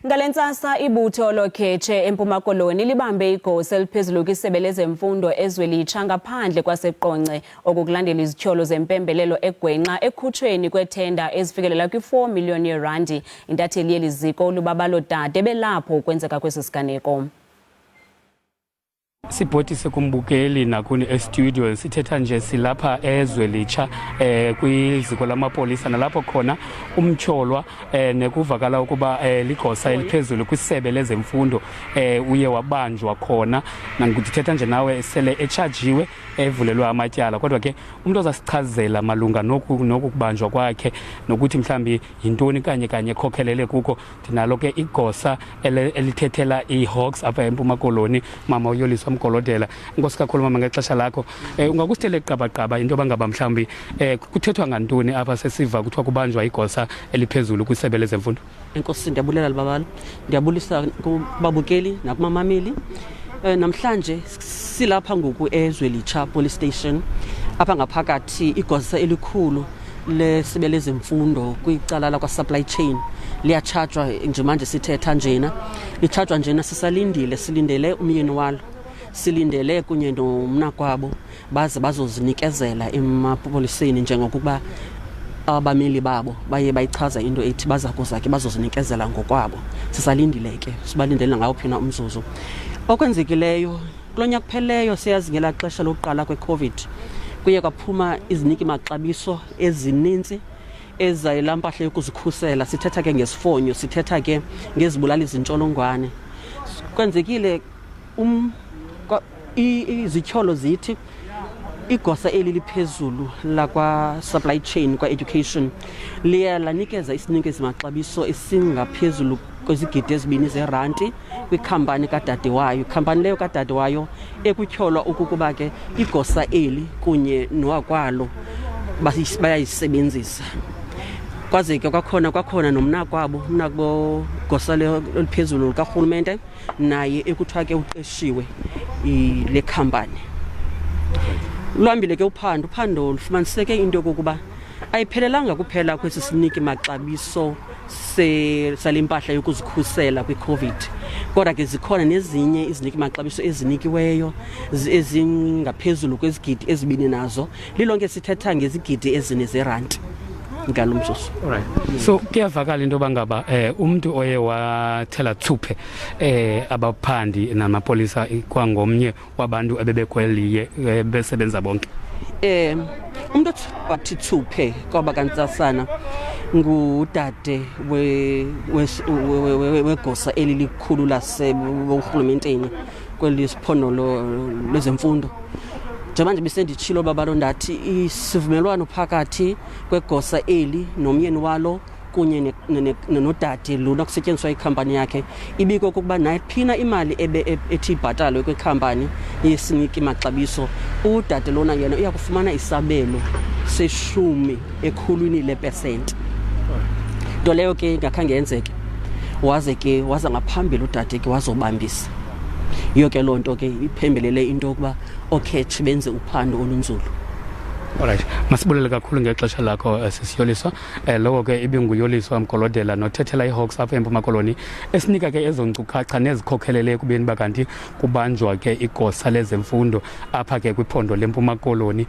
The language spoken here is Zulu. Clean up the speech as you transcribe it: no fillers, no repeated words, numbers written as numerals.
Ngalentsasa ibutho looKhetshe eMpuma Koloni libambe igosa eliphezulu kwiSebe lezeMfundo eZwelitsha ngaphandle kwaseQonce okulandela izityholo zempembelelo egwenxa ekukhutshweni kweethenda ezifikelela kwi4 million yee-randi. Intatheli yeli ziko lubaba lodade belapho ukwenzeka kwesi siganeko. Sibhotise kumbukeli nakuni e-studio sithetha nje silapha eZwelitsha kwiziko lamapolisa nalapho khona umtyholwa nekuvakala ukuba ligosa eliphezulu kwiSebe lezeMfundo uye wabanjwa khona. Nanguthetha nje nawe sele echajiwe evulelwe amatyala, kodwa ke umuntu ozasichazela malunga nokubanjwa kwakhe nokuthi mhlambi yintoni kanye ekhokhelele kuko. Dinalo ke igosa elithethela IIHawks apha eMpuma Koloni, mama uyoliswa mkolodela. Inkosi kakhulu mama ngexesha lakho. Ungakusithele qabaqaba into bangaba mhlambi kuthethwa ngantoni apha sesiva kuthiwa kubanjwa igosa eliphezulu kwiSebe lezeMfundo? Inkosi, ndiyabulela libabalo. Ndiyabulisa kubabukeli nakumamameli. Namhlanje silapha ngoku eZwelitsha police station apha ngaphakathi igosa elikhulu leSebe lezeMfundo kwicala la kwa-supply chain liyatshajwa nje manje sithetha njena. Litshajwa njena silindele umyeni walo, silindele kunye nomnakwabo baze bazozinikezela emapoliseni njengokuba abameli babo baye bayichaza into ethi baza kuza ke bazozinikezela ngokwabo. Sisalindile ke, sibalindele ngawuphi na umzuzu. Okwenzekileyo kulonyaka kupheleyo siyazi ngela xesha lokuqala kwe-COVID kuye kwaphuma iziniki maxabiso ezininzi ezayela mpahla yokuzikhusela. Sithetha ke ngesifonyo, sithetha ke ngezibulali zintsholongwane. Kwenzekile izityholo zithi igosa eli liphezulu lakwa-supply chain kwa-education liya lanikeza isinikezi maxabiso esingaphezulu kwezigidi ezibini zeeranti kwikhampani kadade wayo. Ikhampani leyo kadade wayo Kuthyolwa ukuba ke igosa eli kunye nowakwalo bayayisebenzisa. Kwaze ke kwakhona nomnakwabo, umnakugosa eliphezulu likarhulumente naye ekuthiwa ke uqeshiwe le khampani. Luhambile ke uphando lufumaniseke into yokokuba ayiphelelanga kuphela kwesi siniki maxabiso sale mpahla yokuzikhusela kwi-COVID, kodwa ke zikhona nezinye iziniki maxabiso ezinikiweyo ezingaphezulu kwezigidi ezibini nazo. Lilonke sithetha ngezigidi ezine zeeranti ngalo mzuzu. Alright. So kuyavakala into bangaba umuntu oye wathela thuphe abaphandi namapolisa kwangomnye wabantu ebebekweliye besebenza bonke. Umuntu wathi thuphe kwaba kantsasana ngudade wegosa eli likhulu urhulumenteni kwelisiphondo lezemfundo. Njengoba besenditshilo babalo ndathi isivumelwano phakathi kwegosa eli nomyeni walo kunye nodade lona kusetyenziswa ikhampani yakhe ibiko kokuba nayiphina imali ethi ibhatalwe kwikhampani yesiniki maxabiso, udade lona yena uyakufumana isabelo se10 ekhulwini lepesenti. Nto leyo ke ingakhange yenzeke, waza ngaphambili udade ke wazobambisa. Yiyo ke loo nto ke iphembelele into yokuba ooKhetshe benze uphando olunzulu. Alright, masibulele kakhulu ngexesha lakho sisiyoliswa. Lowo ke ibinguyoliswa mkolodela nothethela IIHawks apha eMpuma Koloni esinika ke ezo nkcukacha nezikhokhelele ekubeni bakanti kubanjwa ke igosa lezemfundo apha ke kwiphondo leMpuma Koloni.